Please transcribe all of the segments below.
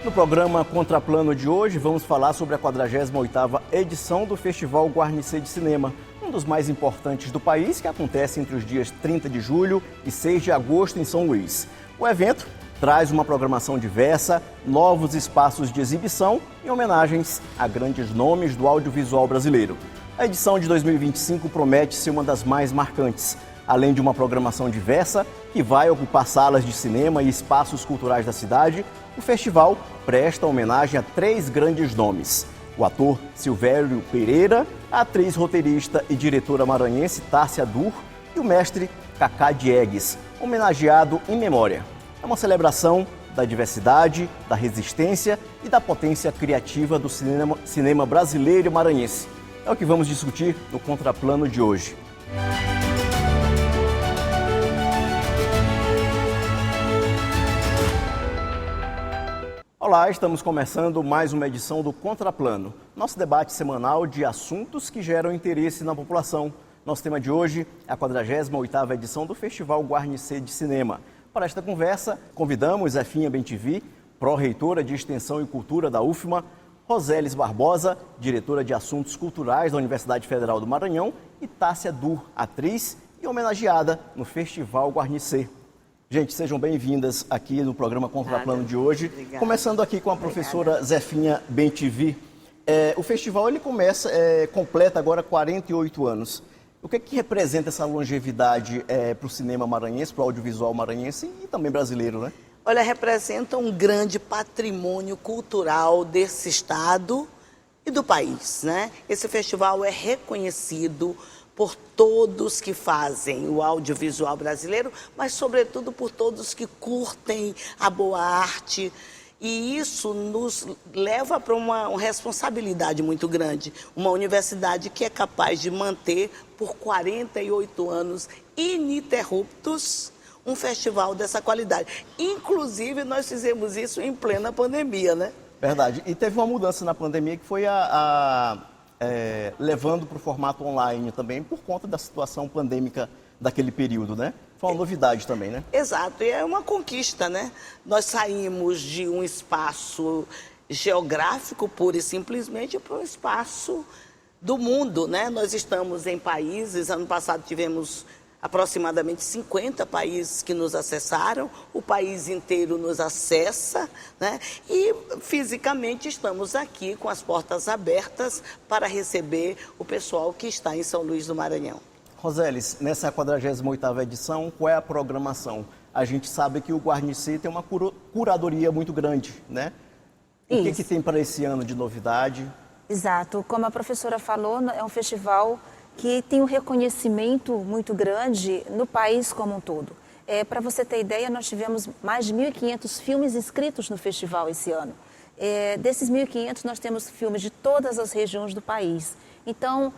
No programa Contraplano de hoje, vamos falar sobre a 48ª edição do Festival Guarnicê de Cinema, um dos mais importantes do país, que acontece entre os dias 30 de julho e 6 de agosto em São Luís. O evento traz uma programação diversa, novos espaços de exibição e homenagens a grandes nomes do audiovisual brasileiro. A edição de 2025 promete ser uma das mais marcantes. Além de uma programação diversa, que vai ocupar salas de cinema e espaços culturais da cidade, o festival presta homenagem a 3 grandes nomes: o ator Silvério Pereira, a atriz roteirista e diretora maranhense Tássia Dur e o mestre Cacá Diegues, homenageado em memória. É uma celebração da diversidade, da resistência e da potência criativa do cinema brasileiro e maranhense. É o que vamos discutir no Contraplano de hoje. Olá, estamos começando mais uma edição do Contraplano, nosso debate semanal de assuntos que geram interesse na população. Nosso tema de hoje é a 48ª edição do Festival Guarnicê de Cinema. Para esta conversa, convidamos Zefinha Bentivi, pró-reitora de Extensão e Cultura da UFMA, Rosélis Barbosa, diretora de Assuntos Culturais da Universidade Federal do Maranhão, e Tássia Dur, atriz e homenageada no Festival Guarnicê. Gente, sejam bem-vindas aqui no programa Contraplano de hoje. Obrigada. Começando aqui com a professora Zefinha Bentivi. O festival ele completa agora 48 anos. O que representa essa longevidade para o cinema maranhense, para o audiovisual maranhense e também brasileiro, né? Olha, representa um grande patrimônio cultural desse estado e do país, né? Esse festival é reconhecido por todos que fazem o audiovisual brasileiro, mas sobretudo por todos que curtem a boa arte. E isso nos leva para uma responsabilidade muito grande. Uma universidade que é capaz de manter por 48 anos ininterruptos um festival dessa qualidade. Inclusive, nós fizemos isso em plena pandemia, né? Verdade. E teve uma mudança na pandemia que foi levando para o formato online também, por conta da situação pandêmica daquele período, né? Foi uma novidade também, né? Exato, e é uma conquista, né? Nós saímos de um espaço geográfico, pura e simplesmente, para um espaço do mundo, né? Nós estamos em países, ano passado tivemos aproximadamente 50 países que nos acessaram, o país inteiro nos acessa, né? E fisicamente estamos aqui com as portas abertas para receber o pessoal que está em São Luís do Maranhão. Rosélis, nessa 48ª edição, qual é a programação? A gente sabe que o Guarnicê tem uma curadoria muito grande, né? O que tem para esse ano de novidade? Exato, como a professora falou, é um festival que tem um reconhecimento muito grande no país como um todo. Para você ter ideia, nós tivemos mais de 1.500 filmes inscritos no festival esse ano. Desses 1.500, nós temos filmes de todas as regiões do país. Então,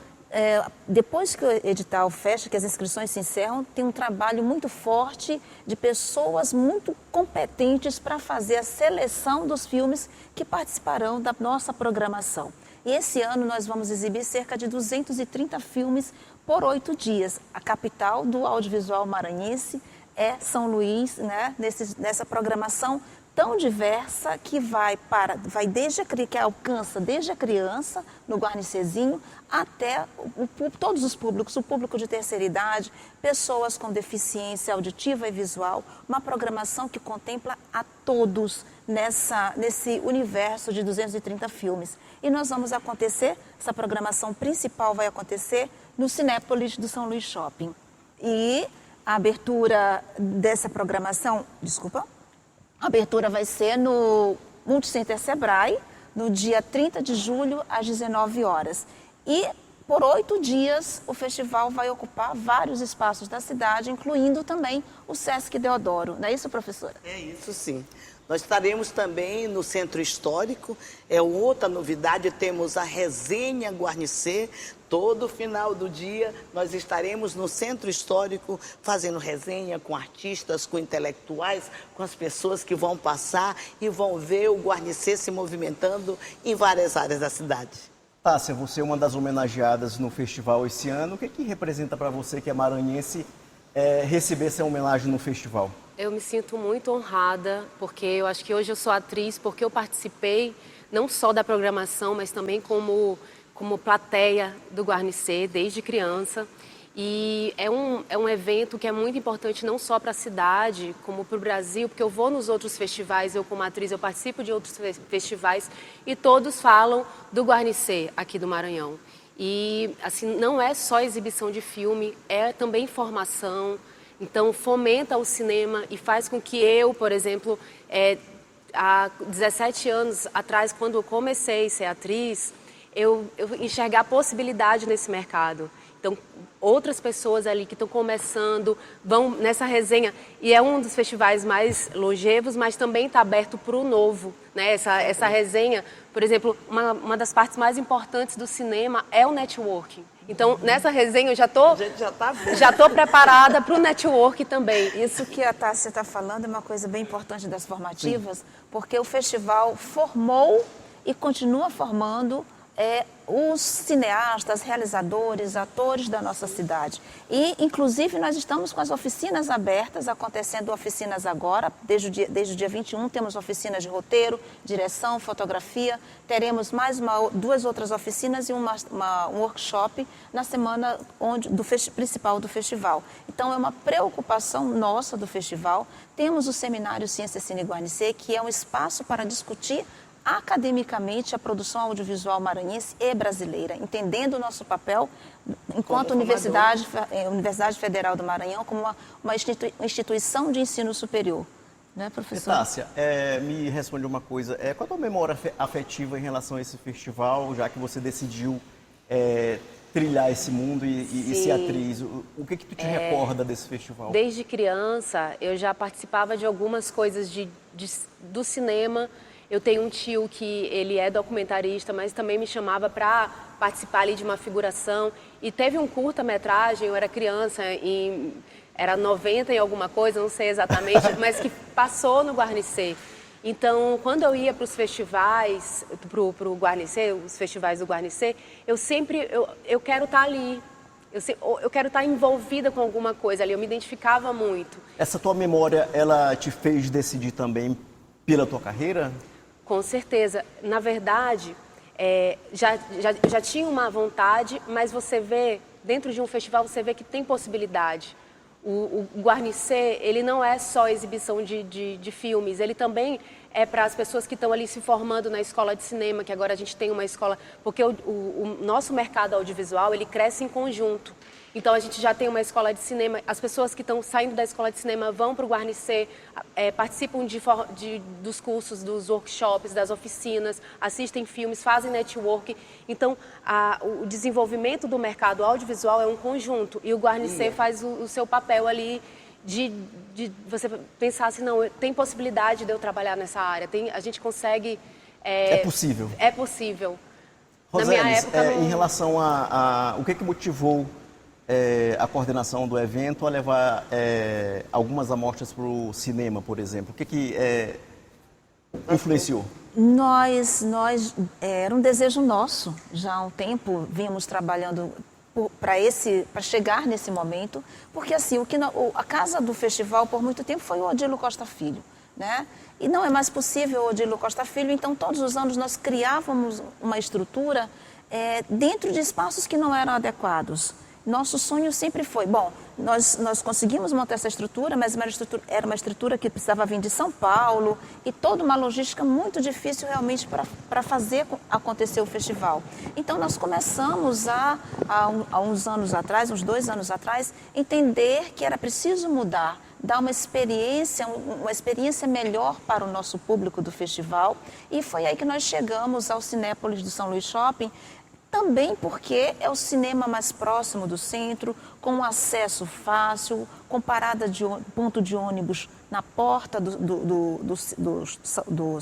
depois que o edital fecha, que as inscrições se encerram, tem um trabalho muito forte de pessoas muito competentes para fazer a seleção dos filmes que participarão da nossa programação. E esse ano nós vamos exibir cerca de 230 filmes por 8 dias. A capital do audiovisual maranhense é São Luís, né? Nessa programação tão diversa que que alcança desde a criança, no Guarnicêzinho, até todos os públicos, o público de terceira idade, pessoas com deficiência auditiva e visual, uma programação que contempla a todos nesse universo de 230 filmes. E nós vamos essa programação principal vai acontecer no Cinépolis do São Luís Shopping. E a abertura dessa programação, a abertura vai ser no Multicenter Sebrae, no dia 30 de julho, às 19 horas. E por 8 dias, o festival vai ocupar vários espaços da cidade, incluindo também o Sesc Deodoro. Não é isso, professora? É isso, sim. Nós estaremos também no Centro Histórico, outra novidade, temos a Resenha Guarnicê. Todo final do dia nós estaremos no Centro Histórico fazendo resenha com artistas, com intelectuais, com as pessoas que vão passar e vão ver o Guarnicê se movimentando em várias áreas da cidade. Tássia, você é uma das homenageadas no festival esse ano. O que representa para você, que é maranhense, receber essa homenagem no festival? Eu me sinto muito honrada, porque eu acho que hoje eu sou atriz, porque eu participei não só da programação, mas também como plateia do Guarnicê, desde criança. E é um evento que é muito importante não só para a cidade, como para o Brasil, porque eu vou nos outros festivais, eu como atriz, eu participo de outros festivais, e todos falam do Guarnicê aqui do Maranhão. E assim, não é só exibição de filme, é também formação. Então, fomenta o cinema e faz com que eu, por exemplo, há 17 anos atrás, quando eu comecei a ser atriz, eu enxergar possibilidade nesse mercado. Então, outras pessoas ali que estão começando vão nessa resenha, e é um dos festivais mais longevos, mas também está aberto para o novo, né? Essa resenha, por exemplo, uma das partes mais importantes do cinema é o networking. Então, nessa resenha, eu já estou preparada para o network também. Isso que a Tássia está falando é uma coisa bem importante das formativas, porque o festival formou e continua formando os cineastas, realizadores, atores da nossa cidade. E, inclusive, nós estamos com as oficinas abertas, acontecendo oficinas agora, desde o dia 21, temos oficinas de roteiro, direção, fotografia, teremos mais duas outras oficinas e um workshop na semana principal do festival. Então, é uma preocupação nossa do festival. Temos o seminário Ciência Cine Guarnicê, que é um espaço para discutir academicamente a produção audiovisual maranhense e brasileira, entendendo o nosso papel enquanto Universidade Federal do Maranhão como uma instituição de ensino superior. Né, professor? Tássia, me responde uma coisa. Qual é a tua memória afetiva em relação a esse festival, já que você decidiu trilhar esse mundo e ser atriz? O que tu te recorda desse festival? Desde criança, eu já participava de algumas coisas do cinema. Eu tenho um tio que ele é documentarista, mas também me chamava para participar ali de uma figuração. E teve um curta-metragem, eu era criança, era 90 e alguma coisa, não sei exatamente, mas que passou no Guarnicê. Então, quando eu ia para os festivais, para o Guarnicê, os festivais do Guarnicê, eu quero estar ali. Eu quero estar envolvida com alguma coisa ali, eu me identificava muito. Essa tua memória, ela te fez decidir também pela tua carreira? Com certeza. Na verdade, já tinha uma vontade, mas você vê, dentro de um festival, você vê que tem possibilidade. O Guarnicê, ele não é só exibição de filmes, ele também é para as pessoas que estão ali se formando na escola de cinema, que agora a gente tem uma escola, porque o nosso mercado audiovisual, ele cresce em conjunto. Então, a gente já tem uma escola de cinema, as pessoas que estão saindo da escola de cinema vão para o Guarnicê, participam dos cursos, dos workshops, das oficinas, assistem filmes, fazem network. Então, o desenvolvimento do mercado audiovisual é um conjunto, e o Guarnicê faz o seu papel ali de você pensar assim, não, tem possibilidade de eu trabalhar nessa área, a gente consegue... É possível. É possível. Roseles, na minha época, em relação o que motivou a coordenação do evento a levar algumas amostras para o cinema, por exemplo? O que influenciou? Era um desejo nosso, já há um tempo vínhamos trabalhando para chegar nesse momento, porque assim, a casa do festival por muito tempo foi o Odilo Costa Filho, né? E não é mais possível o Odilo Costa Filho, então todos os anos nós criávamos uma estrutura dentro de espaços que não eram adequados. Nosso sonho sempre foi, nós conseguimos montar essa estrutura, mas era uma estrutura que precisava vir de São Paulo e toda uma logística muito difícil realmente para fazer acontecer o festival. Então nós começamos há uns anos atrás, uns 2 anos atrás, entender que era preciso mudar, dar uma experiência melhor para o nosso público do festival, e foi aí que nós chegamos ao Cinépolis do São Luís Shopping, também porque é o cinema mais próximo do centro, com acesso fácil, com parada de ponto de ônibus na porta do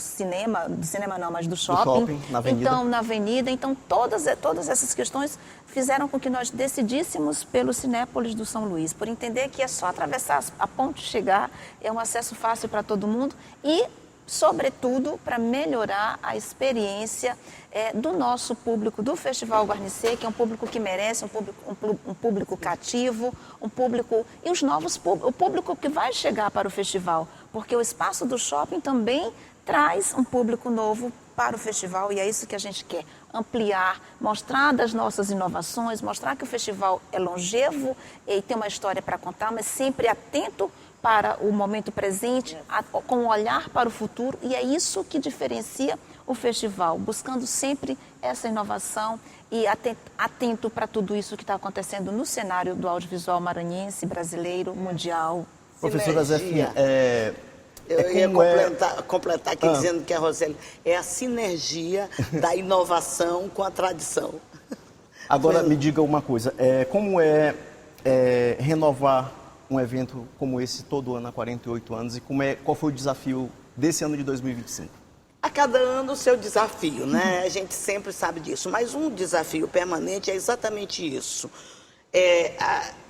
cinema não, mas do shopping. Na avenida. Então, na avenida. Então, todas essas questões fizeram com que nós decidíssemos pelo Cinépolis do São Luís, por entender que é só atravessar a ponte e chegar, é um acesso fácil para todo mundo, e sobretudo para melhorar a experiência do nosso público do Festival Guarnicê, que é um público que merece, um público cativo, um público e os novos o público que vai chegar para o festival, porque o espaço do shopping também traz um público novo para o festival e é isso que a gente quer, ampliar, mostrar das nossas inovações, mostrar que o festival é longevo e tem uma história para contar, mas sempre atento para o momento presente, com um olhar para o futuro, e é isso que diferencia o festival, buscando sempre essa inovação e atento para tudo isso que está acontecendo no cenário do audiovisual maranhense, brasileiro, mundial. Professora Zefinha, eu ia completar aqui dizendo que a Roseli é a sinergia da inovação com a tradição. Agora me diga uma coisa, como é renovar um evento como esse todo ano há 48 anos e qual foi o desafio desse ano de 2025? A cada ano o seu desafio, né? A gente sempre sabe disso, mas um desafio permanente é exatamente isso.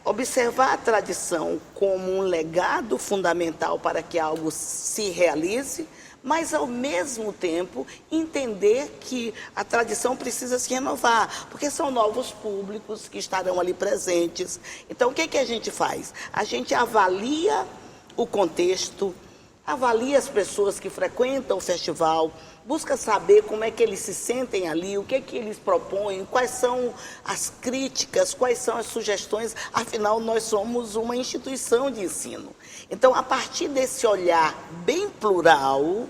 Observar a tradição como um legado fundamental para que algo se realize, mas ao mesmo tempo entender que a tradição precisa se renovar, porque são novos públicos que estarão ali presentes. Então o que a gente faz? A gente avalia o contexto, avalia as pessoas que frequentam o festival, busca saber como é que eles se sentem ali, o que eles propõem, quais são as críticas, quais são as sugestões, afinal nós somos uma instituição de ensino. Então, a partir desse olhar bem plural,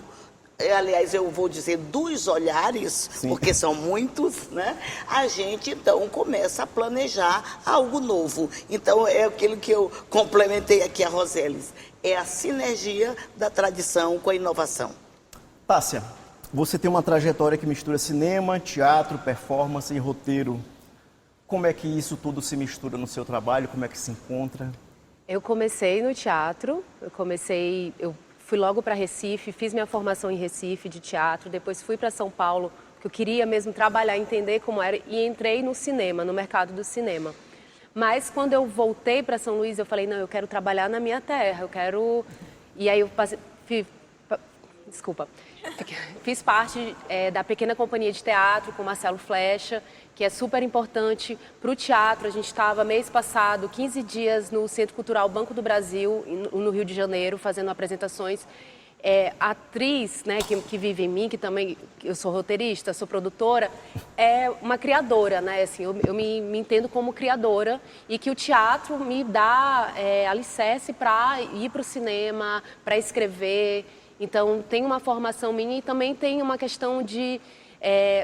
aliás, eu vou dizer dos olhares, sim, porque são muitos, né? A gente, então, começa a planejar algo novo. Então, é aquilo que eu complementei aqui a Roseles. É a sinergia da tradição com a inovação. Tássia, você tem uma trajetória que mistura cinema, teatro, performance e roteiro. Como é que isso tudo se mistura no seu trabalho? Como é que se encontra? Eu comecei no teatro, eu fui logo para Recife, fiz minha formação em Recife de teatro, depois fui para São Paulo, porque eu queria mesmo trabalhar, entender como era, e entrei no cinema, no mercado do cinema. Mas quando eu voltei para São Luís, eu falei, não, eu quero trabalhar na minha terra, eu quero... E aí eu fiz parte da pequena companhia de teatro com Marcelo Flecha, que é super importante para o teatro. A gente estava mês passado, 15 dias no Centro Cultural Banco do Brasil, no Rio de Janeiro, fazendo apresentações. A atriz, né, que vive em mim, que também eu sou roteirista, sou produtora, é uma criadora, né? Assim, eu me entendo como criadora e que o teatro me dá alicerce para ir para o cinema, para escrever. Então, tem uma formação minha e também tem uma questão de...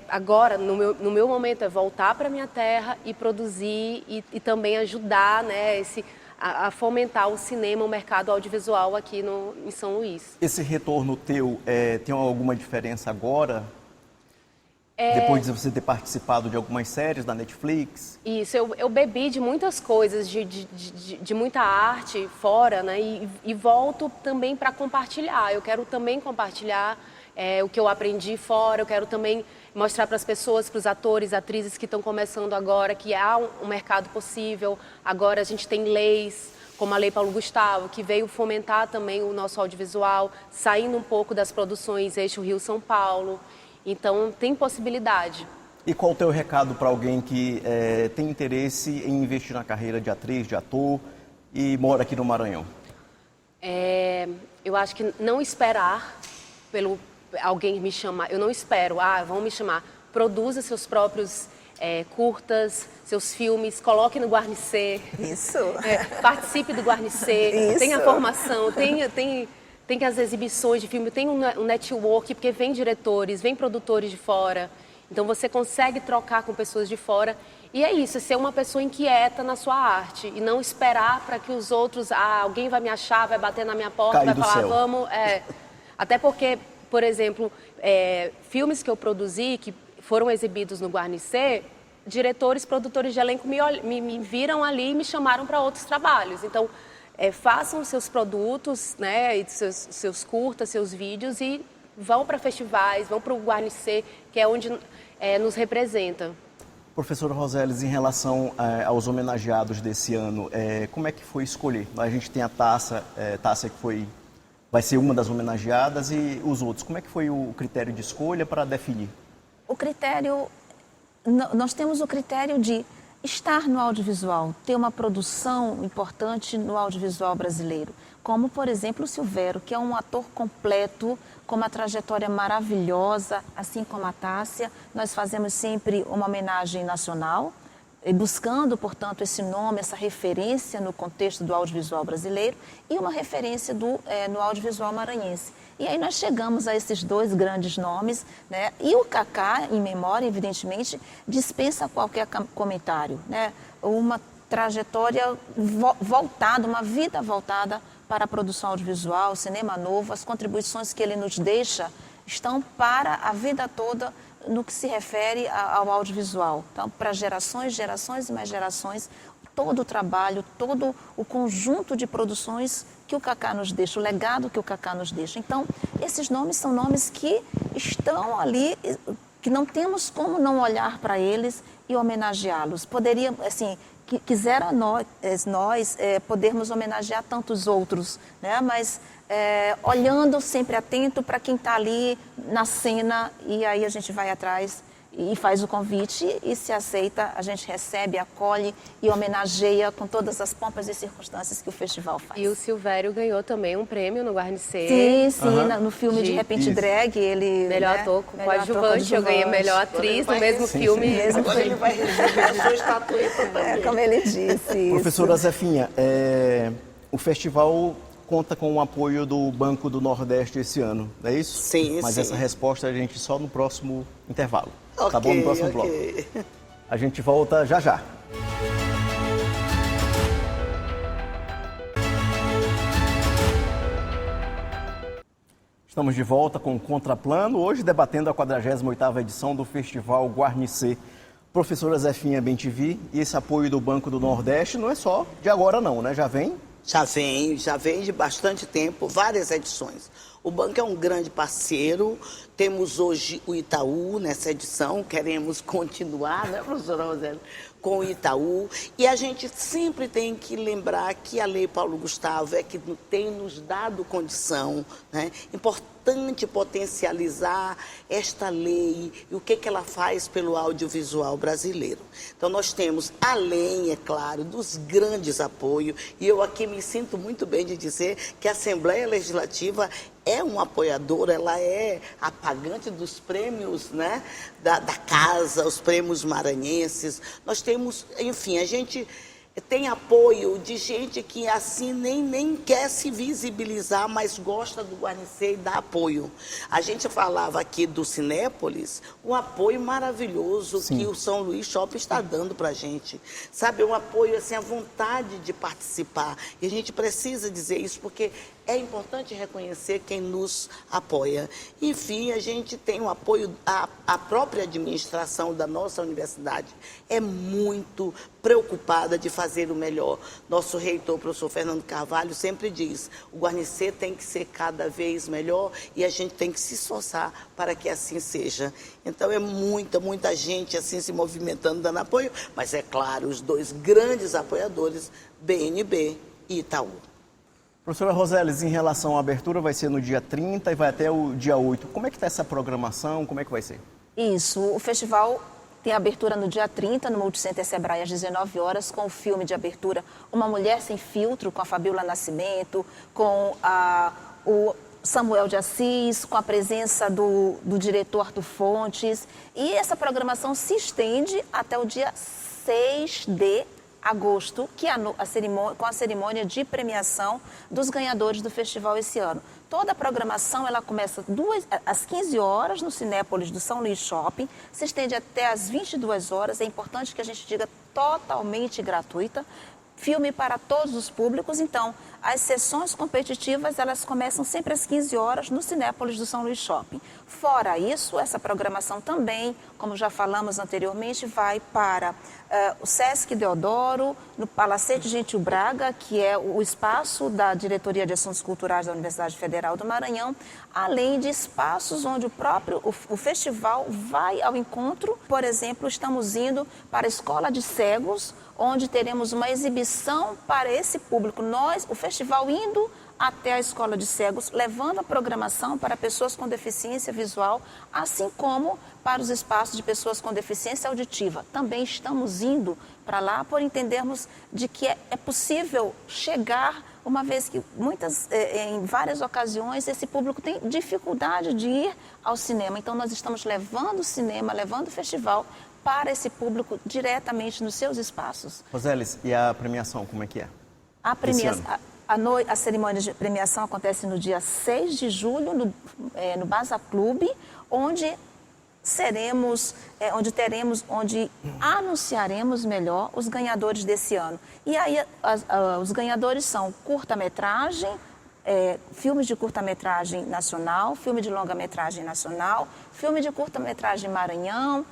agora, no meu momento, é voltar para a minha terra e produzir e também ajudar, né, a fomentar o cinema, o mercado audiovisual aqui em São Luís. Esse retorno teu tem alguma diferença agora? Depois de você ter participado de algumas séries da Netflix? Isso, eu bebi de muitas coisas, de muita arte fora, né? E volto também para compartilhar. Eu quero também compartilhar o que eu aprendi fora, eu quero também mostrar para as pessoas, para os atores, atrizes que estão começando agora, que há um mercado possível. Agora a gente tem leis, como a Lei Paulo Gustavo, que veio fomentar também o nosso audiovisual, saindo um pouco das produções Eixo Rio-São Paulo. Então, tem possibilidade. E qual o teu recado para alguém que tem interesse em investir na carreira de atriz, de ator e mora aqui no Maranhão? Eu acho que não esperar pelo alguém me chamar. Eu não espero, vão me chamar. Produza seus próprios curtas, seus filmes, coloque no Guarnicê. Isso. Participe do Guarnicê. Isso. Tenha formação, tem que as exibições de filme, tem um network, porque vem diretores, vem produtores de fora. Então você consegue trocar com pessoas de fora. E é isso, ser uma pessoa inquieta na sua arte e não esperar para que os outros, alguém vai me achar, vai bater na minha porta, Cair vai do falar, céu. vamos. Até porque, por exemplo, filmes que eu produzi, que foram exibidos no Guarnicê, diretores, produtores de elenco me viram ali e me chamaram para outros trabalhos. Então, façam seus produtos, né, seus curtas, seus vídeos e vão para festivais, vão para o Guarnicê, que é onde nos representa. Professora Roseles, em relação aos homenageados desse ano, como é que foi escolher? A gente tem a Tássia que foi vai ser uma das homenageadas e os outros. Como é que foi o critério de escolha para definir? O critério, nós temos o critério de estar no audiovisual, ter uma produção importante no audiovisual brasileiro, como, por exemplo, o Silvério, que é um ator completo, com uma trajetória maravilhosa, assim como a Tássia. Nós fazemos sempre uma homenagem nacional, buscando, portanto, esse nome, essa referência no contexto do audiovisual brasileiro e uma referência no audiovisual maranhense. E aí nós chegamos a esses dois grandes nomes, né? E o Kaká, em memória, evidentemente, dispensa qualquer comentário, né? Uma trajetória voltada, uma vida voltada para a produção audiovisual, cinema novo, as contribuições que ele nos deixa estão para a vida toda no que se refere ao audiovisual. Então, para gerações e mais gerações, todo o trabalho, todo o conjunto de produções que o Kaká nos deixa, o legado que o Kaká nos deixa. Então, esses nomes são nomes que estão ali, que não temos como não olhar para eles e homenageá-los. Poderia, assim, quisera nós podermos homenagear tantos outros, né? Mas olhando sempre atento para quem está ali na cena, e aí a gente vai atrás e faz o convite, e se aceita, a gente recebe, acolhe e homenageia com todas as pompas e circunstâncias que o festival faz. E o Silvério ganhou também um prêmio no Guarnicê. Sim, no filme de Repente Drag, ele... Melhor ator coadjuvante, eu ganhei melhor atriz no mesmo filme. Agora ele vai receber a sua estatueta também. Como ele disse. Professora Zefinha, o festival conta com o apoio do Banco do Nordeste esse ano, não é isso? Sim, Mas essa resposta a gente só no próximo intervalo. Okay, tá bom? No próximo bloco. A gente volta já já. Estamos de volta com o Contraplano, hoje debatendo a 48ª edição do Festival Guarnicê. Professora Zefinha Bentivi, e esse apoio do Banco do Nordeste não é só de agora não, né? Já vem? Já vem de bastante tempo, várias edições. O banco é um grande parceiro, temos hoje o Itaú nessa edição, queremos continuar, né, professora Roseli, com o Itaú. E a gente sempre tem que lembrar que a Lei Paulo Gustavo é que tem nos dado condição, né? Importante potencializar esta lei e o que ela faz pelo audiovisual brasileiro. Então nós temos, além, é claro, dos grandes apoios, e eu aqui me sinto muito bem de dizer que a Assembleia Legislativa é um apoiador, ela é a pagante dos prêmios, né, da casa, os prêmios maranhenses. Nós temos, enfim, a gente tem apoio de gente que assim nem quer se visibilizar, mas gosta do Guarnicê e dá apoio. A gente falava aqui do Cinépolis, um apoio maravilhoso que o São Luís Shopping está dando para a gente. Sabe, um apoio, assim, a vontade de participar. E a gente precisa dizer isso porque é importante reconhecer quem nos apoia. Enfim, a gente tem um apoio, a própria administração da nossa universidade é muito preocupada de fazer o melhor. Nosso reitor, o professor Fernando Carvalho, sempre diz, o Guarnicê tem que ser cada vez melhor e a gente tem que se esforçar para que assim seja. Então é muita gente assim se movimentando, dando apoio, mas é claro, os dois grandes apoiadores, BNB e Itaú. Professora Roseles, em relação à abertura, vai ser no dia 30 e vai até o dia 8. Como é que está essa programação? Como é que vai ser? Isso, o festival tem abertura no dia 30, no Multicenter Sebrae, às 19 horas, com o filme de abertura Uma Mulher Sem Filtro, com a Fabiola Nascimento, com o Samuel de Assis, com a presença do diretor Arthur Fontes. E essa programação se estende até o dia 6 de agosto, que é com a cerimônia de premiação dos ganhadores do festival esse ano. Toda a programação ela começa às 15 horas no Cinépolis do São Luís Shopping, se estende até às 22 horas, é importante que a gente diga totalmente gratuita, filme para todos os públicos. Então, as sessões competitivas, elas começam sempre às 15 horas no Cinépolis do São Luís Shopping. Fora isso, essa programação também, como já falamos anteriormente, vai para o Sesc Deodoro, no Palacete Gentil Braga, que é o espaço da Diretoria de Assuntos Culturais da Universidade Federal do Maranhão, além de espaços onde o festival vai ao encontro. Por exemplo, estamos indo para a Escola de Cegos, onde teremos uma exibição para esse público. O festival indo até a escola de cegos, levando a programação para pessoas com deficiência visual, assim como para os espaços de pessoas com deficiência auditiva. Também estamos indo para lá por entendermos de que é possível chegar, uma vez que em várias ocasiões esse público tem dificuldade de ir ao cinema. Então nós estamos levando o cinema, levando o festival para esse público diretamente nos seus espaços. Rosélis, e a premiação, como é que é? A cerimônia de premiação acontece no dia 6 de julho, no Baza Clube, onde anunciaremos melhor os ganhadores desse ano. E aí os ganhadores são curta-metragem, filmes de curta-metragem nacional, filme de longa-metragem nacional, filme de curta-metragem Maranhão,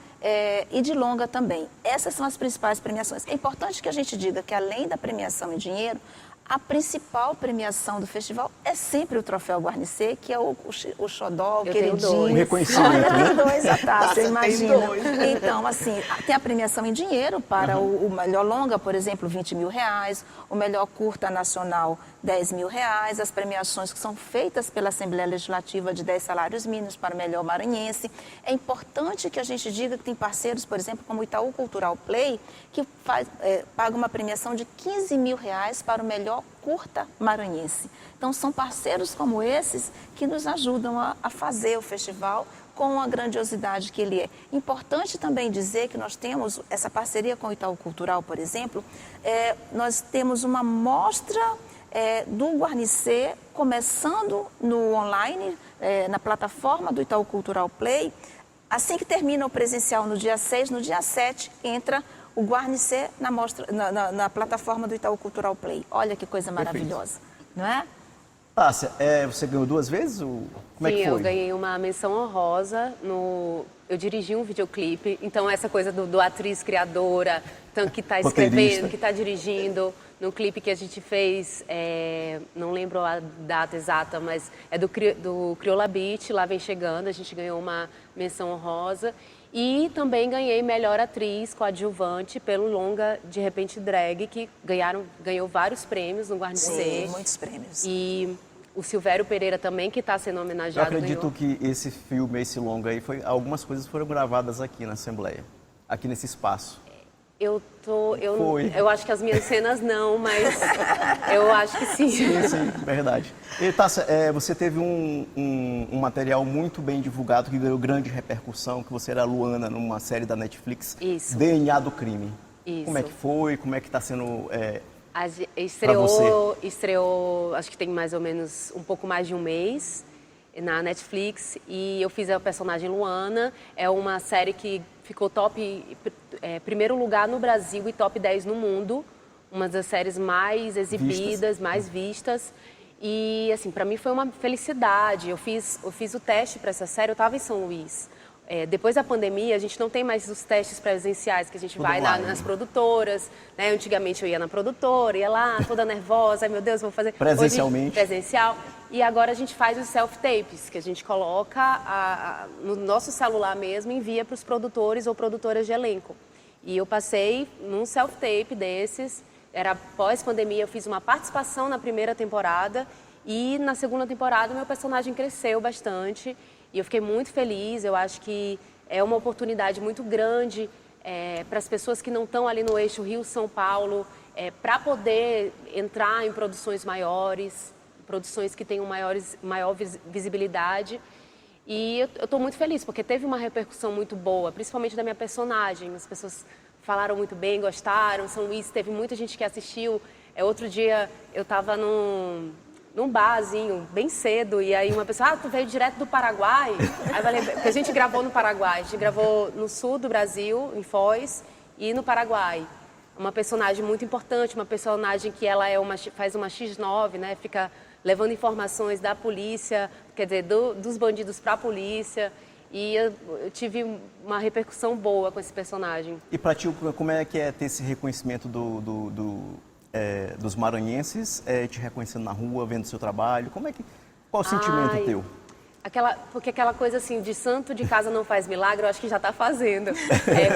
e de longa também. Essas são as principais premiações. É importante que a gente diga que, além da premiação em dinheiro, a principal premiação do festival é sempre o Troféu Guarnicê, que é o xodó, o queridinho. Um reconhecimento, Tem né? dois, você imagina. dois. Então, assim, tem a premiação em dinheiro para o melhor longa, por exemplo, R$20 mil, o melhor curta nacional, R$10 mil, as premiações que são feitas pela Assembleia Legislativa de 10 salários mínimos para o melhor maranhense. É importante que a gente diga que tem parceiros, por exemplo, como o Itaú Cultural Play, que paga uma premiação de R$15 mil para o melhor curta maranhense. Então, são parceiros como esses que nos ajudam a fazer o festival com a grandiosidade que ele é. Importante também dizer que nós temos essa parceria com o Itaú Cultural, por exemplo, nós temos uma mostra do Guarnicê começando no online, na plataforma do Itaú Cultural Play. Assim que termina o presencial no dia 6, no dia 7, entra o Guarnicê na plataforma do Itaú Cultural Play. Olha que coisa maravilhosa, não é? Tássia, você ganhou 2 vezes? Como é que foi? Eu ganhei uma menção honrosa eu dirigi um videoclipe, então essa coisa do atriz criadora, então, que está escrevendo, que está dirigindo, no clipe que a gente fez, não lembro a data exata, mas é do Crioula Beach, Lá Vem Chegando, a gente ganhou uma menção honrosa. E também ganhei melhor atriz coadjuvante pelo longa De Repente Drag, que ganhou vários prêmios no Guarnicê. Sim, muitos prêmios. E o Silvério Pereira também, que está sendo homenageado. Eu acredito que esse filme, esse longa aí, algumas coisas foram gravadas aqui na Assembleia, aqui nesse espaço. Eu acho que as minhas cenas não, mas eu acho que sim. Sim, verdade. E, Tássia, você teve um material muito bem divulgado, que ganhou grande repercussão, que você era a Luana numa série da Netflix, Isso. DNA do Crime. Isso. Como é que foi? Como é que está sendo Estreou, acho que tem mais ou menos um pouco mais de um mês na Netflix, e eu fiz a personagem Luana. É uma série que ficou primeiro lugar no Brasil e top 10 no mundo, uma das séries mais exibidas, mais vistas. E, assim, para mim foi uma felicidade. Eu fiz o teste para essa série, eu estava em São Luís. Depois da pandemia, a gente não tem mais os testes presenciais, que a gente vai nas produtoras, né? Antigamente eu ia na produtora, ia lá, toda nervosa, ai meu Deus, vou fazer... Presencialmente. Hoje, presencial. E agora a gente faz os self-tapes, que a gente coloca no nosso celular mesmo e envia para os produtores ou produtoras de elenco. E eu passei num self-tape desses, era pós-pandemia, eu fiz uma participação na primeira temporada e na segunda temporada meu personagem cresceu bastante. E eu fiquei muito feliz. Eu acho que é uma oportunidade muito grande para as pessoas que não estão ali no eixo Rio-São Paulo, para poder entrar em produções maiores, produções que tenham maior visibilidade. E eu estou muito feliz, porque teve uma repercussão muito boa, principalmente da minha personagem. As pessoas falaram muito bem, gostaram. São Luís, teve muita gente que assistiu. Outro dia eu estava num barzinho, bem cedo, e aí uma pessoa, tu veio direto do Paraguai? Aí eu falei, porque a gente gravou no Paraguai, a gente gravou no sul do Brasil, em Foz, e no Paraguai. Uma personagem muito importante, uma personagem que ela faz uma X9, né, fica levando informações da polícia, quer dizer, dos bandidos para a polícia, e eu tive uma repercussão boa com esse personagem. E para ti, como é que é ter esse reconhecimento dos maranhenses, te reconhecendo na rua, vendo o seu trabalho? Qual o sentimento teu? Porque aquela coisa assim, de santo de casa não faz milagre, eu acho que já está fazendo.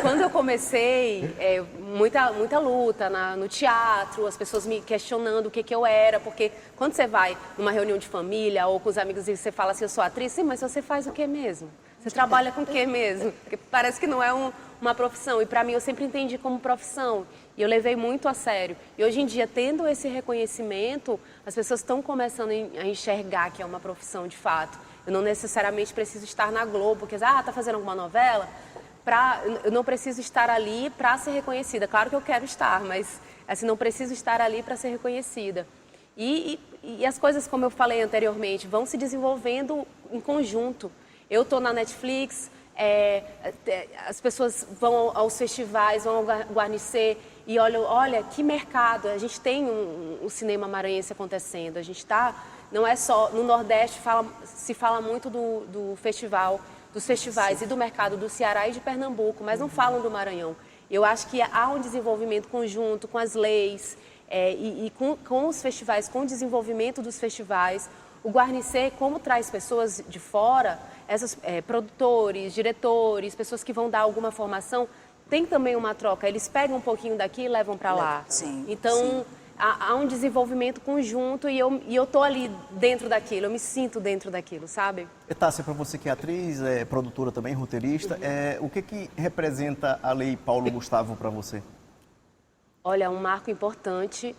Quando eu comecei, muita luta no teatro, as pessoas me questionando o que eu era, porque quando você vai numa reunião de família ou com os amigos e você fala assim, eu sou atriz, sim, mas você faz o que mesmo? Você trabalha com o que mesmo? Porque parece que não é uma profissão, e para mim eu sempre entendi como profissão, e eu levei muito a sério. E hoje em dia, tendo esse reconhecimento, as pessoas estão começando a enxergar que é uma profissão de fato. Eu não necessariamente preciso estar na Globo, porque está fazendo alguma novela, eu não preciso estar ali para ser reconhecida. Claro que eu quero estar, mas assim, não preciso estar ali para ser reconhecida. E as coisas, como eu falei anteriormente, vão se desenvolvendo em conjunto. Eu estou na Netflix, as pessoas vão aos festivais, vão ao Guarnicê e olha que mercado. A gente tem um cinema maranhense acontecendo, a gente está... Não é só, no Nordeste se fala muito dos festivais e do mercado do Ceará e de Pernambuco, mas não falam do Maranhão. Eu acho que há um desenvolvimento conjunto com as leis e com os festivais, com o desenvolvimento dos festivais. O Guarnicê, como traz pessoas de fora, produtores, diretores, pessoas que vão dar alguma formação, tem também uma troca. Eles pegam um pouquinho daqui e levam para lá. Sim, então... sim. Há um desenvolvimento conjunto e eu tô ali dentro daquilo, eu me sinto dentro daquilo, sabe? Tássia, para você que é atriz, produtora também, roteirista, o que representa a Lei Paulo Gustavo para você? Olha, um marco importante,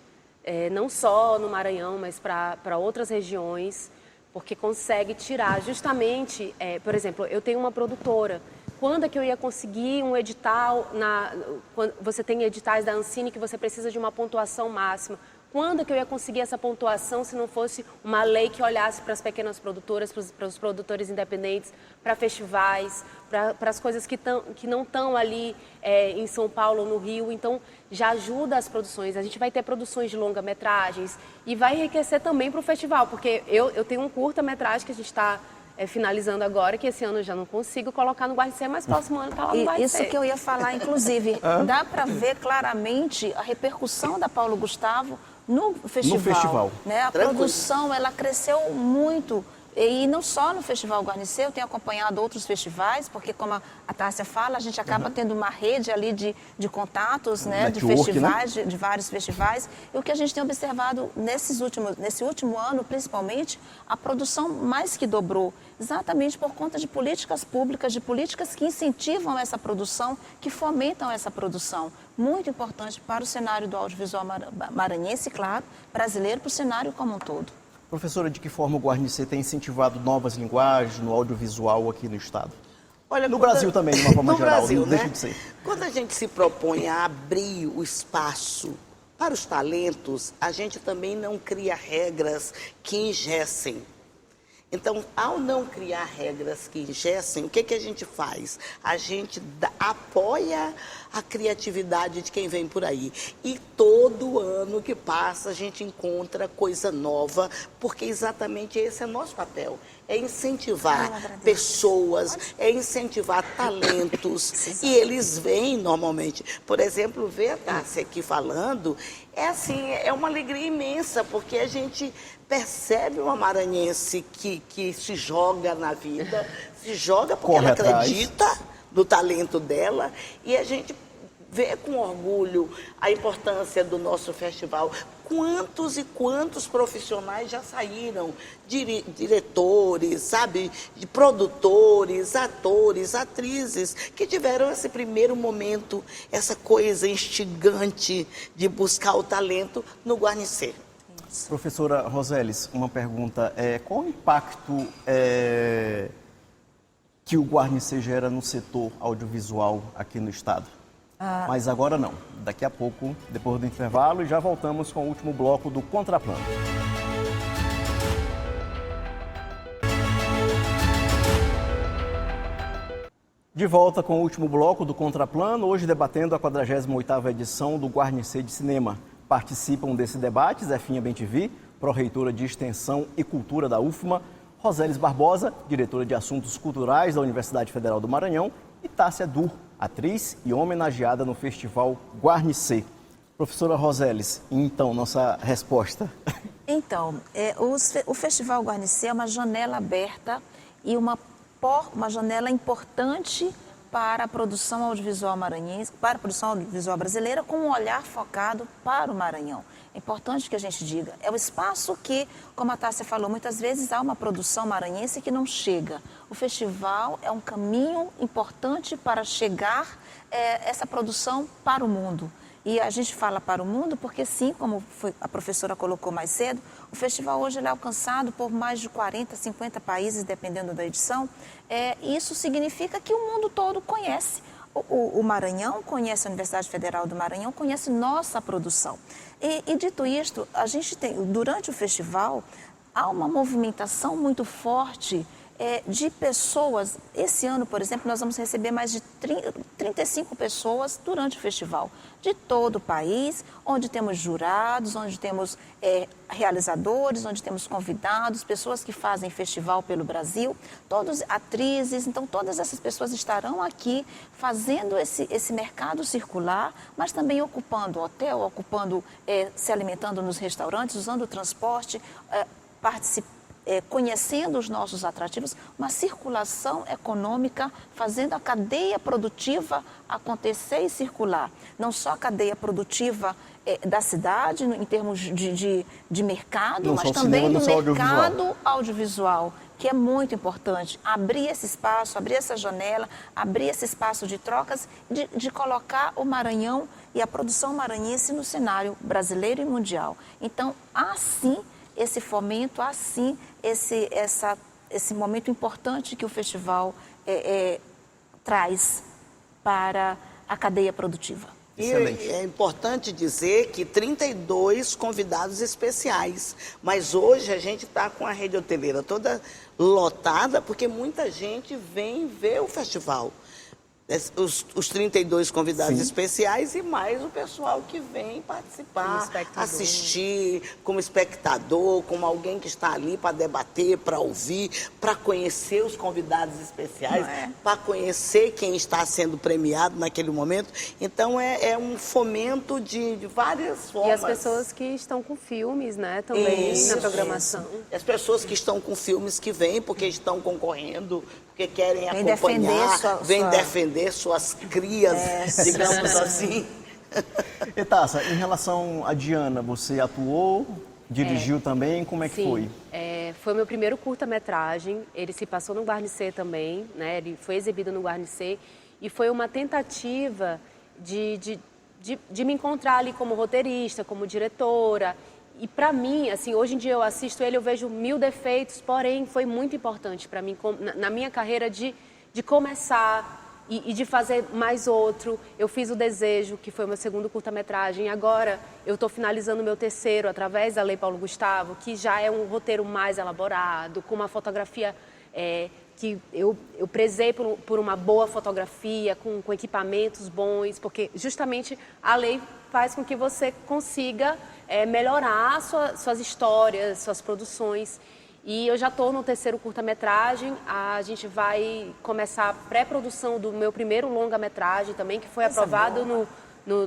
não só no Maranhão, mas para outras regiões, porque consegue tirar justamente, por exemplo, eu tenho uma produtora. Quando é que eu ia conseguir um edital, quando você tem editais da Ancine que você precisa de uma pontuação máxima? Quando é que eu ia conseguir essa pontuação se não fosse uma lei que olhasse para as pequenas produtoras, para os produtores independentes, para festivais, para as coisas que não estão ali em São Paulo ou no Rio? Então, já ajuda as produções. A gente vai ter produções de longa-metragens e vai enriquecer também para o festival, porque eu tenho um curta-metragem que a gente está... finalizando agora, que esse ano eu já não consigo colocar no Guarnicê, mas próximo ano está lá no Guarnicê. Isso que eu ia falar, inclusive, dá para ver claramente a repercussão da Paulo Gustavo no festival. No festival. Né? A produção, ela cresceu muito. E não só no Festival Guarnicê, eu tenho acompanhado outros festivais, porque como a Tássia fala, a gente acaba tendo uma rede ali de contatos, né, de festivais, né? de vários festivais. E o que a gente tem observado nesse último ano, principalmente, a produção mais que dobrou, exatamente por conta de políticas públicas, de políticas que incentivam essa produção, que fomentam essa produção. Muito importante para o cenário do audiovisual maranhense, claro, brasileiro, para o cenário como um todo. Professora, de que forma o Guarnicê tem incentivado novas linguagens no audiovisual aqui no Estado? Olha, no Brasil também, de uma forma no geral, Brasil, não né? deixa de ser. Quando a gente se propõe a abrir o espaço para os talentos, a gente também não cria regras que engessem. Então, ao não criar regras que engessem, o que a gente faz? A gente apoia a criatividade de quem vem por aí. E todo ano que passa, a gente encontra coisa nova, porque exatamente esse é nosso papel. É incentivar pessoas, é incentivar talentos. E eles vêm normalmente. Por exemplo, ver a Tássia aqui falando, é uma alegria imensa, porque a gente percebe uma maranhense que se joga na vida, se joga porque ela acredita no talento dela, e a gente vê com orgulho a importância do nosso festival. Quantos e quantos profissionais já saíram, diretores, sabe, de produtores, atores, atrizes, que tiveram esse primeiro momento, essa coisa instigante de buscar o talento no Guarnicê. Professora Roseles, uma pergunta. Qual o impacto que o Guarnicê gera no setor audiovisual aqui no Estado? Mas agora não. Daqui a pouco, depois do intervalo, e já voltamos com o último bloco do Contraplano. De volta com o último bloco do Contraplano, hoje debatendo a 48ª edição do Guarnicê de Cinema. Participam desse debate Zefinha Bentivi, pró-reitora de Extensão e Cultura da UFMA, Roseles Barbosa, diretora de Assuntos Culturais da Universidade Federal do Maranhão, e Tássia Dur, atriz e homenageada no Festival Guarnicê. Professora Roseles, então, nossa resposta. Então, o Festival Guarnicê é uma janela aberta e uma janela importante para a produção audiovisual maranhense, para a produção audiovisual brasileira, com um olhar focado para o Maranhão. É importante que a gente diga, é o espaço que, como a Tássia falou, muitas vezes há uma produção maranhense que não chega. O festival é um caminho importante para chegar essa produção para o mundo. E a gente fala para o mundo porque, sim, como a professora colocou mais cedo, o festival hoje ele é alcançado por mais de 40, 50 países, dependendo da edição. Isso significa que o mundo todo conhece. O Maranhão conhece a Universidade Federal do Maranhão, conhece nossa produção. E dito isto, a gente tem, durante o festival, há uma movimentação muito forte de pessoas. Esse ano, por exemplo, nós vamos receber mais de 35 pessoas durante o festival, de todo o país, onde temos jurados, onde temos realizadores, onde temos convidados, pessoas que fazem festival pelo Brasil, todos atrizes. Então, todas essas pessoas estarão aqui fazendo esse mercado circular, mas também ocupando hotel, se alimentando nos restaurantes, usando o transporte, conhecendo os nossos atrativos, uma circulação econômica, fazendo a cadeia produtiva acontecer e circular. Não só a cadeia produtiva da cidade, em termos de mercado, mas também no mercado audiovisual, que é muito importante. Abrir esse espaço, abrir essa janela, abrir esse espaço de trocas, de colocar o Maranhão e a produção maranhense no cenário brasileiro e mundial. Então, há sim esse fomento, assim, esse momento importante que o festival traz para a cadeia produtiva. E é importante dizer que 32 convidados especiais, mas hoje a gente está com a rede hoteleira toda lotada, porque muita gente vem ver o festival. Os 32 convidados especiais e mais o pessoal que vem participar, assistir como espectador, como alguém que está ali para debater, para ouvir, para conhecer os convidados especiais, para conhecer quem está sendo premiado naquele momento. Então, é um fomento de várias formas. E as pessoas que estão com filmes, né, também na programação. As pessoas que estão com filmes que vêm porque estão concorrendo, porque querem acompanhar, vêm defender suas crias, digamos assim. E Tássia, em relação a Diana, você atuou, dirigiu também, como é que foi? Foi meu primeiro curta-metragem, ele se passou no Guarnicê também, né? Ele foi exibido no Guarnicê e foi uma tentativa de me encontrar ali como roteirista, como diretora. E para mim, assim, hoje em dia eu assisto ele, eu vejo 1000 defeitos, porém foi muito importante para mim, na minha carreira, de começar e de fazer mais outro. Eu fiz O Desejo, que foi o meu segundo curta-metragem, agora eu estou finalizando o meu terceiro, através da Lei Paulo Gustavo, que já é um roteiro mais elaborado, com uma fotografia que eu prezei por uma boa fotografia, com equipamentos bons, porque justamente a lei faz com que você consiga melhorar suas histórias, suas produções. E eu já estou no terceiro curta-metragem, a gente vai começar a pré-produção do meu primeiro longa-metragem também, que foi aprovado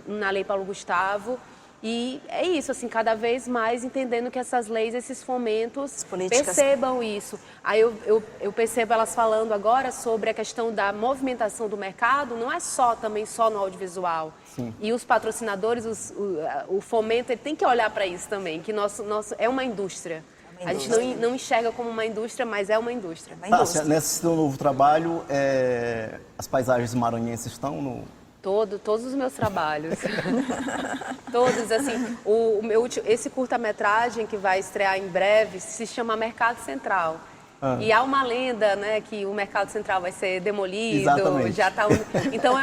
na Lei Paulo Gustavo. E é isso, assim, cada vez mais entendendo que essas leis, esses fomentos, percebam isso. Aí eu percebo elas falando agora sobre a questão da movimentação do mercado, não é também só no audiovisual. Sim. E os patrocinadores, o fomento, ele tem que olhar para isso também, que nosso é uma indústria. A gente não enxerga como uma indústria, mas é uma indústria. Tássia, nesse seu novo trabalho, as paisagens maranhenses estão no... Todos os meus trabalhos. Todos, assim. Esse curta-metragem que vai estrear em breve se chama Mercado Central. E há uma lenda, né, que o Mercado Central vai ser demolido. Exatamente. Já tá, então,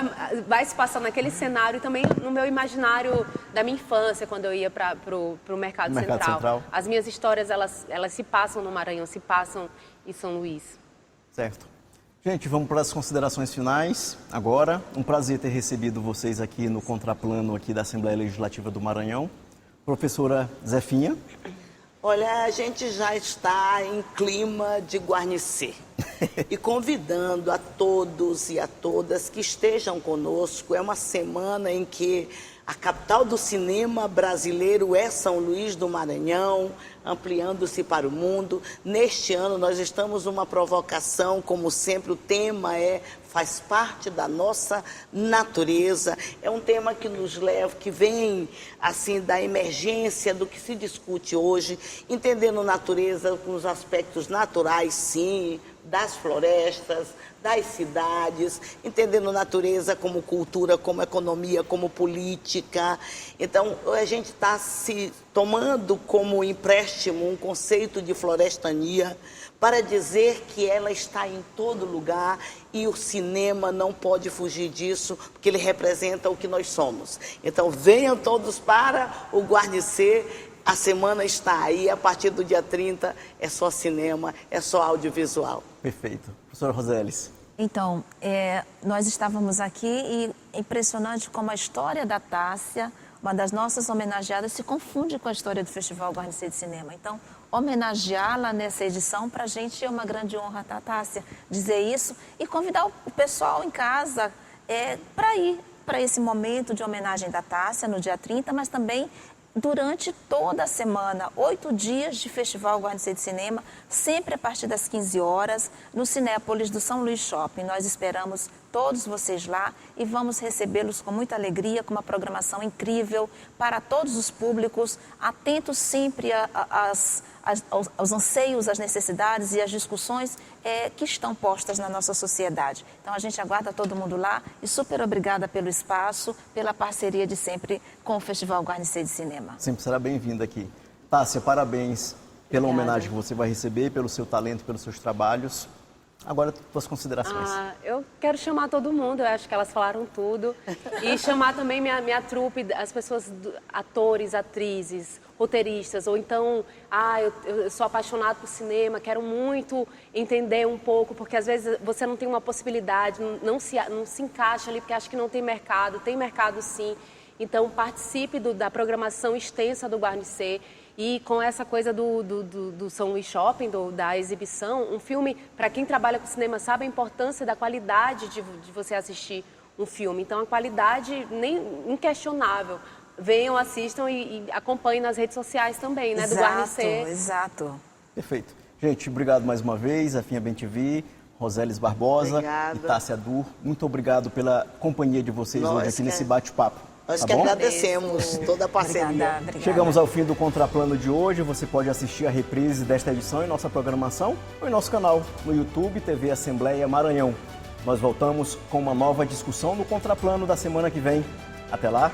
vai se passar naquele cenário também no meu imaginário da minha infância, quando eu ia para o Mercado Central. As minhas histórias, elas se passam no Maranhão, se passam em São Luís. Certo. Gente, vamos para as considerações finais. Agora, um prazer ter recebido vocês aqui no contraplano aqui da Assembleia Legislativa do Maranhão. Professora Zefinha. Olha, a gente já está em clima de guarnecer e convidando a todos e a todas que estejam conosco. É uma semana em que A capital do cinema brasileiro é São Luís do Maranhão, ampliando-se para o mundo. Neste ano nós estamos numa provocação, como sempre o tema faz parte da nossa natureza. É um tema que nos leva, que vem assim da emergência do que se discute hoje, entendendo natureza com os aspectos naturais, sim, das florestas, das cidades, entendendo natureza como cultura, como economia, como política. Então, a gente está se tomando como empréstimo um conceito de florestania para dizer que ela está em todo lugar e o cinema não pode fugir disso, porque ele representa o que nós somos. Então, venham todos para o Guarnicê. A semana está aí, a partir do dia 30 é só cinema, é só audiovisual. Perfeito. Professora Rosélis. Então, nós estávamos aqui e é impressionante como a história da Tássia, uma das nossas homenageadas, se confunde com a história do Festival Guarnicê de Cinema. Então, homenageá-la nessa edição, para a gente é uma grande honra, tá, Tássia, dizer isso e convidar o pessoal em casa para ir para esse momento de homenagem da Tássia no dia 30, mas também durante toda a semana, 8 dias de Festival Guarnicê de Cinema, sempre a partir das 15 horas, no Cinépolis do São Luís Shopping. Nós esperamos todos vocês lá e vamos recebê-los com muita alegria, com uma programação incrível para todos os públicos, atentos sempre aos anseios, às necessidades e às discussões que estão postas na nossa sociedade. Então, a gente aguarda todo mundo lá e super obrigada pelo espaço, pela parceria de sempre com o Festival Guarnicê de Cinema. Sempre será bem-vinda aqui. Tássia, parabéns pela homenagem que você vai receber, pelo seu talento, pelos seus trabalhos. Agora, suas considerações. Eu quero chamar todo mundo, eu acho que elas falaram tudo. E chamar também minha trupe, as pessoas, atores, atrizes, roteiristas. Ou então, eu sou apaixonado por cinema, quero muito entender um pouco, porque às vezes você não tem uma possibilidade, não se encaixa ali, porque acha que não tem mercado. Tem mercado sim. Então, participe da programação extensa do Guarnicê. E com essa coisa do São Luís Shopping, da exibição, um filme, para quem trabalha com cinema, sabe a importância da qualidade de você assistir um filme. Então, a qualidade inquestionável. Venham, assistam e acompanhem nas redes sociais também, né, do Guarnicê. Exato. Perfeito. Gente, obrigado mais uma vez, Afinha BemTV, Rosélis Barbosa e Tássia Dur. Muito obrigado pela companhia de vocês hoje aqui nesse bate-papo. Nós que agradecemos toda a parceria. Obrigada. Chegamos ao fim do Contraplano de hoje. Você pode assistir a reprise desta edição em nossa programação ou em nosso canal no YouTube, TV Assembleia Maranhão. Nós voltamos com uma nova discussão no Contraplano da semana que vem. Até lá!